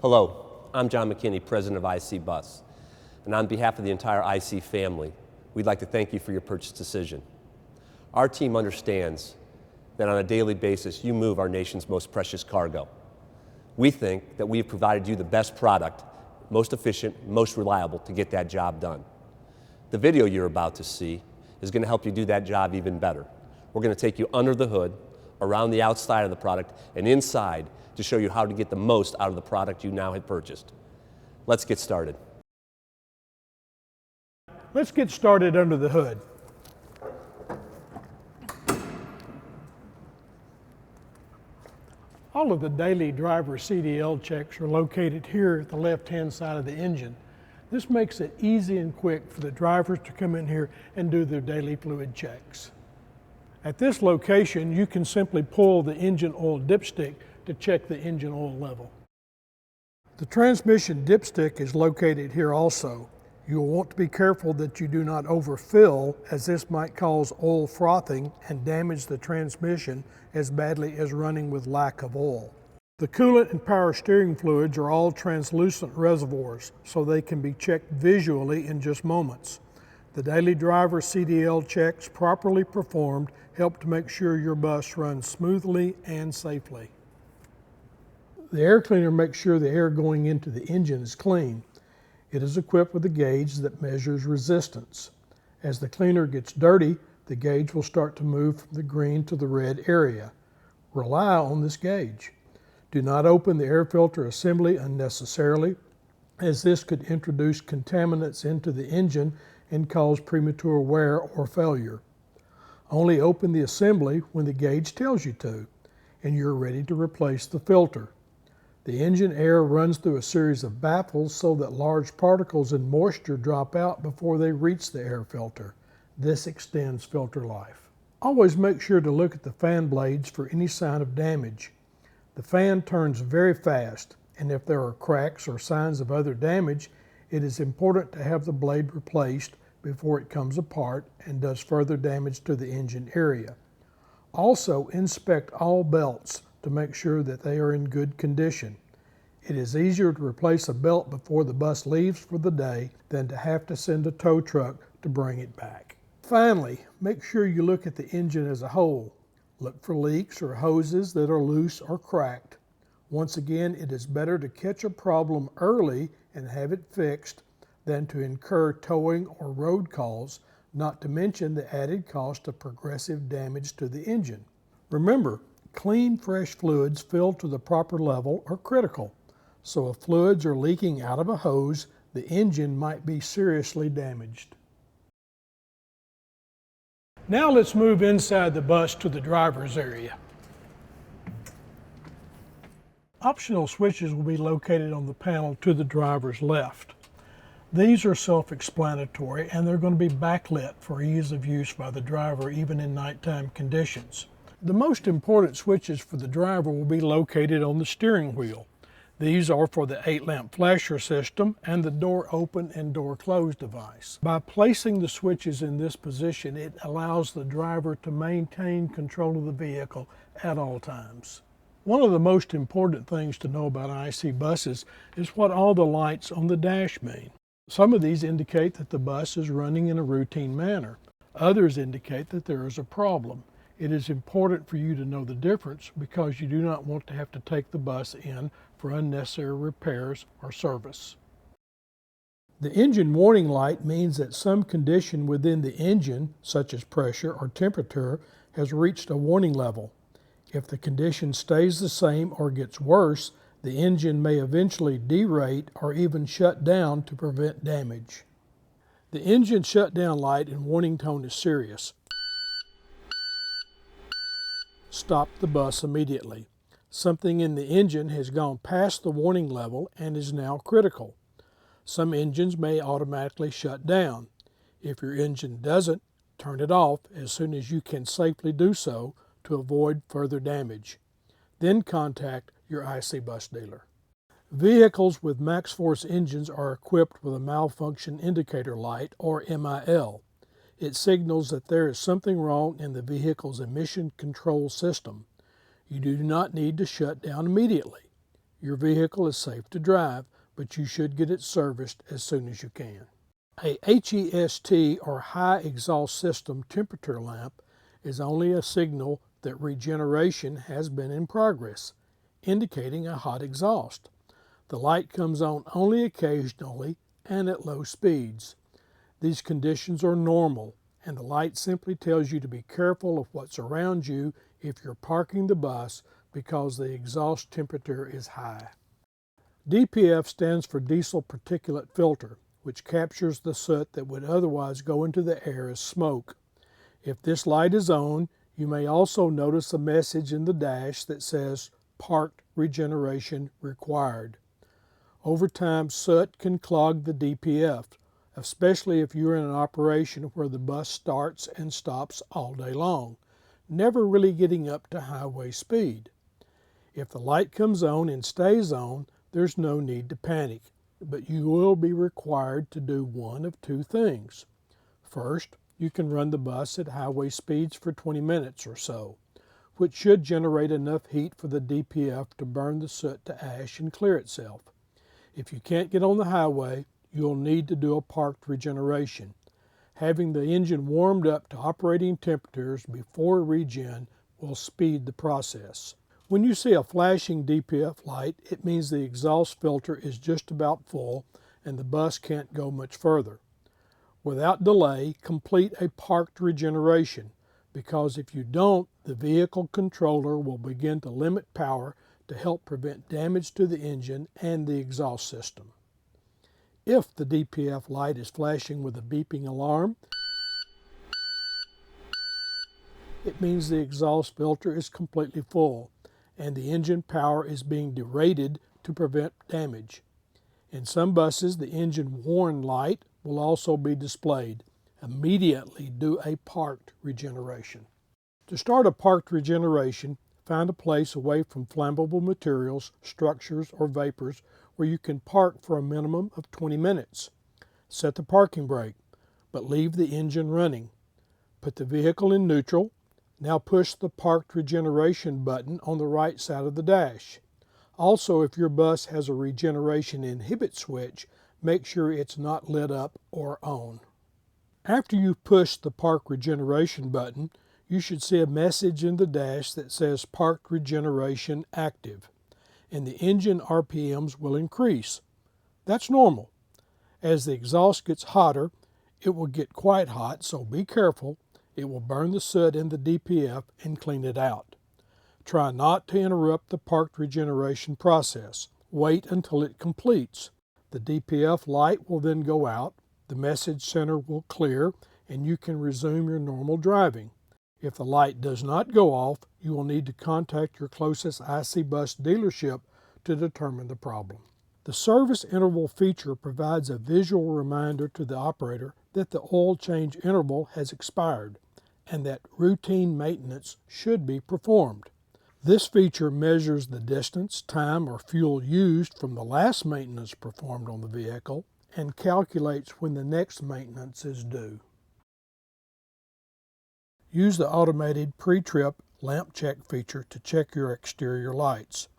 Hello, I'm John McKinney, President of SchoolBus, and on behalf of the entire IC family, we'd like to thank you for your purchase decision. Our team understands that on a daily basis, you move our nation's most precious cargo. We think that we have provided you the best product, most efficient, most reliable to get that job done. The video you're about to see is going to help you do that job even better. We're going to take you under the hood, around the outside of the product, and inside to show you how to get the most out of the product you now had purchased. Let's get started. Let's get started under the hood. All of the daily driver CDL checks are located here at the left-hand side of the engine. This makes it easy and quick for the drivers to come in here and do their daily fluid checks. At this location, you can simply pull the engine oil dipstick to check the engine oil level. The transmission dipstick is located here also. You will want to be careful that you do not overfill, as this might cause oil frothing and damage the transmission as badly as running with lack of oil. The coolant and power steering fluids are all translucent reservoirs, so they can be checked visually in just moments. The daily driver CDL checks properly performed help to make sure your bus runs smoothly and safely. The air cleaner makes sure the air going into the engine is clean. It is equipped with a gauge that measures resistance. As the cleaner gets dirty, the gauge will start to move from the green to the red area. Rely on this gauge. Do not open the air filter assembly unnecessarily, as this could introduce contaminants into the engine and cause premature wear or failure. Only open the assembly when the gauge tells you to, and you're ready to replace the filter. The engine air runs through a series of baffles so that large particles and moisture drop out before they reach the air filter. This extends filter life. Always make sure to look at the fan blades for any sign of damage. The fan turns very fast, and if there are cracks or signs of other damage, it is important to have the blade replaced before it comes apart and does further damage to the engine area. Also, inspect all belts to make sure that they are in good condition. It is easier to replace a belt before the bus leaves for the day than to have to send a tow truck to bring it back. Finally, make sure you look at the engine as a whole. Look for leaks or hoses that are loose or cracked. Once again, it is better to catch a problem early and have it fixed than to incur towing or road calls, not to mention the added cost of progressive damage to the engine. Remember, clean, fresh fluids filled to the proper level are critical. So if fluids are leaking out of a hose, the engine might be seriously damaged. Now let's move inside the bus to the driver's area. Optional switches will be located on the panel to the driver's left. These are self-explanatory, and they're going to be backlit for ease of use by the driver even in nighttime conditions. The most important switches for the driver will be located on the steering wheel. These are for the 8-lamp flasher system and the door open and door close device. By placing the switches in this position, it allows the driver to maintain control of the vehicle at all times. One of the most important things to know about IC buses is what all the lights on the dash mean. Some of these indicate that the bus is running in a routine manner. Others indicate that there is a problem. It is important for you to know the difference because you do not want to have to take the bus in for unnecessary repairs or service. The engine warning light means that some condition within the engine, such as pressure or temperature, has reached a warning level. If the condition stays the same or gets worse, the engine may eventually derate or even shut down to prevent damage. The engine shutdown light and warning tone is serious. Stop the bus immediately. Something in the engine has gone past the warning level and is now critical. Some engines may automatically shut down. If your engine doesn't, turn it off as soon as you can safely do so to avoid further damage. Then contact your IC bus dealer. Vehicles with max force engines are equipped with a malfunction indicator light, or MIL. It signals that there is something wrong in the vehicle's emission control system. You do not need to shut down immediately. Your vehicle is safe to drive, but you should get it serviced as soon as you can. A HEST or high exhaust system temperature lamp is only a signal that regeneration has been in progress, indicating a hot exhaust. The light comes on only occasionally and at low speeds. These conditions are normal, and the light simply tells you to be careful of what's around you if you're parking the bus because the exhaust temperature is high. DPF stands for diesel particulate filter, which captures the soot that would otherwise go into the air as smoke. If this light is on, you may also notice a message in the dash that says "Parked Regeneration Required." Over time, soot can clog the DPF, especially if you're in an operation where the bus starts and stops all day long, never really getting up to highway speed. If the light comes on and stays on, there's no need to panic, but you will be required to do one of two things. First, you can run the bus at highway speeds for 20 minutes or so, which should generate enough heat for the DPF to burn the soot to ash and clear itself. If you can't get on the highway, you'll need to do a parked regeneration. Having the engine warmed up to operating temperatures before regen will speed the process. When you see a flashing DPF light, it means the exhaust filter is just about full and the bus can't go much further. Without delay, complete a parked regeneration, because if you don't, the vehicle controller will begin to limit power to help prevent damage to the engine and the exhaust system. If the DPF light is flashing with a beeping alarm, it means the exhaust filter is completely full and the engine power is being derated to prevent damage. In some buses, the engine warn light will also be displayed. Immediately do a parked regeneration. To start a parked regeneration, find a place away from flammable materials, structures, or vapors where you can park for a minimum of 20 minutes. Set the parking brake, but leave the engine running. Put the vehicle in neutral. Now push the parked regeneration button on the right side of the dash. Also, if your bus has a regeneration inhibit switch, make sure it's not lit up or on. After you've pushed the park regeneration button, you should see a message in the dash that says Parked Regeneration Active, and the engine RPMs will increase. That's normal. As the exhaust gets hotter, it will get quite hot, so be careful. It will burn the soot in the DPF and clean it out. Try not to interrupt the parked regeneration process. Wait until it completes. The DPF light will then go out, the message center will clear, and you can resume your normal driving. If the light does not go off, you will need to contact your closest IC Bus dealership to determine the problem. The service interval feature provides a visual reminder to the operator that the oil change interval has expired and that routine maintenance should be performed. This feature measures the distance, time, or fuel used from the last maintenance performed on the vehicle and calculates when the next maintenance is due. Use the automated pre-trip lamp check feature to check your exterior lights.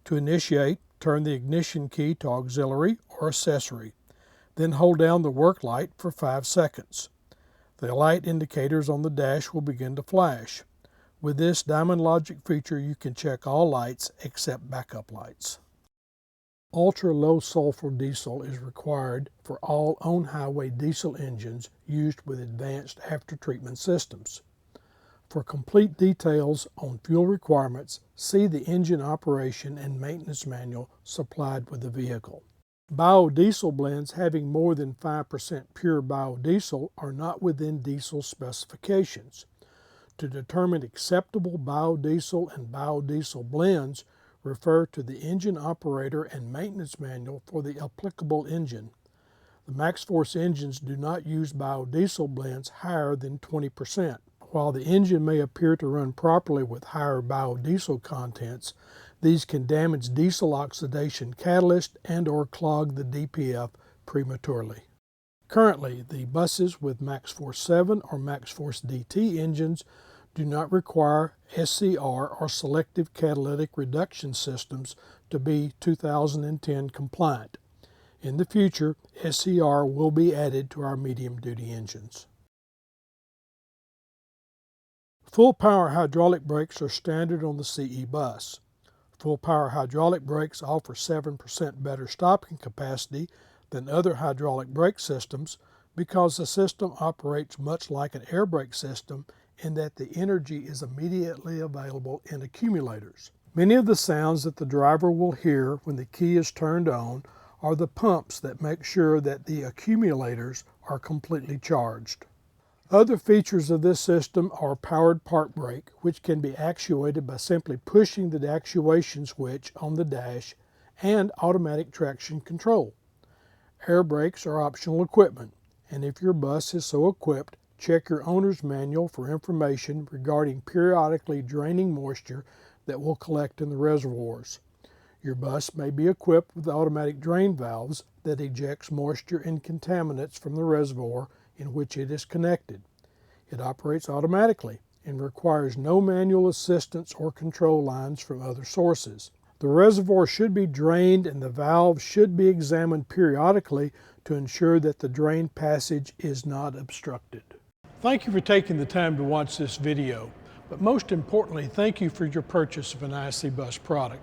To initiate, turn the ignition key to auxiliary or accessory. Then hold down the work light for 5 seconds. The light indicators on the dash will begin to flash. With this Diamond Logic feature, you can check all lights except backup lights. Ultra-low sulfur diesel is required for all on-highway diesel engines used with advanced after-treatment systems. For complete details on fuel requirements, see the engine operation and maintenance manual supplied with the vehicle. Biodiesel blends having more than 5% pure biodiesel are not within diesel specifications. To determine acceptable biodiesel and biodiesel blends, refer to the engine operator and maintenance manual for the applicable engine. The MaxxForce engines do not use biodiesel blends higher than 20%. While the engine may appear to run properly with higher biodiesel contents, these can damage diesel oxidation catalyst and/or clog the DPF prematurely. Currently, the buses with MaxxForce 7 or MaxxForce DT engines do not require SCR or selective catalytic reduction systems to be 2010 compliant. In the future, SCR will be added to our medium-duty engines. Full power hydraulic brakes are standard on the CE bus. Full power hydraulic brakes offer 7% better stopping capacity than other hydraulic brake systems because the system operates much like an air brake system in that the energy is immediately available in accumulators. Many of the sounds that the driver will hear when the key is turned on are the pumps that make sure that the accumulators are completely charged. Other features of this system are powered park brake, which can be actuated by simply pushing the actuation switch on the dash, and automatic traction control. Air brakes are optional equipment, and if your bus is so equipped, check your owner's manual for information regarding periodically draining moisture that will collect in the reservoirs. Your bus may be equipped with automatic drain valves that ejects moisture and contaminants from the reservoir in which it is connected. It operates automatically and requires no manual assistance or control lines from other sources. The reservoir should be drained and the valve should be examined periodically to ensure that the drain passage is not obstructed. Thank you for taking the time to watch this video, but most importantly, thank you for your purchase of an IC Bus product.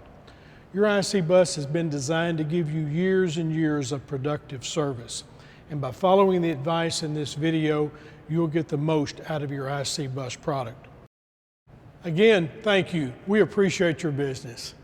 Your IC Bus has been designed to give you years and years of productive service, and by following the advice in this video, you'll get the most out of your IC Bus product. Again, thank you. We appreciate your business.